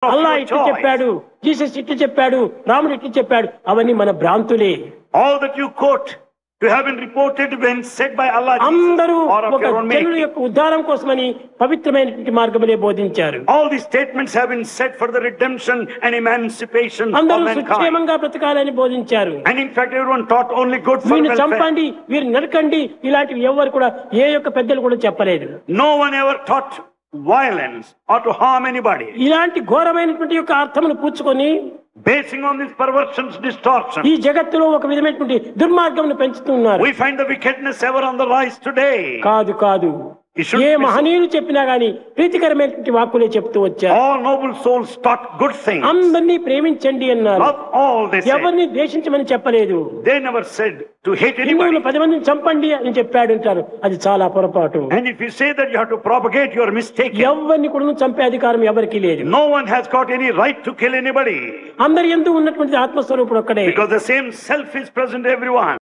అల్లా ఇట్లా చెప్పాడు, జీసస్ ఇట్లా చెప్పాడు, రాముడు ఇట్లా చెప్పాడు, అవన్నీ మన భ్రాంతులే. All that you quote to have been reported when said by Allah అందరూ or of ఒక your own జనుల making. యొక్క ఉద్ధారం కోసమని పవిత్రమైనటువంటి మార్గములే బోధించారు. All these statements have been said for the redemption and emancipation of అందరూ mankind. సుక్షేమంగా బ్రతకాలని బోధించారు. And in fact, everyone taught only good for వీరిని welfare. చంపండి, వీరిని నరకండి, ఇలాంటివి ఎవరు కూడా ఏ యొక్క పెద్దలు కూడా చెప్పలేదు. No one ever taught violence or to harm anybody. ఇలాంటి ఘోరమైనటువంటి యొక్క అర్థమును పూచుకొని Basing on these perversions, distortions, ఈ జగత్తులో ఒక విధమైనటువంటి దుర్మార్గమును పెంచుతున్నారు. we find the wickedness ever on the rise today. కాదు కాదు, It shouldn't A be so. మహనీయులు చెప్పినా గాని ప్రీతికరమైనటువంటి వాక్కులే చెప్తూ వచ్చారు. All noble souls taught good things. అందరినీ ప్రేమించండి అన్నారు. Love all, they said. ఎవరిని ద్వేషించమని చెప్పలేదు. They never said to hate హిందువులు anybody. 10 మందిని చంపండి అని చెప్పాడు అంటారు. అది చాలా పొరపాటు. And if you say that you have to propagate, you are mistaken. ఎవరిని కూడా చంపే అధికారం ఎవరికి లేదు. No one has got any right to kill anybody. అందరి యందు ఉన్నటువంటి ఆత్మస్వరూపుడు ఒక్కడే. Because the same self is present in everyone.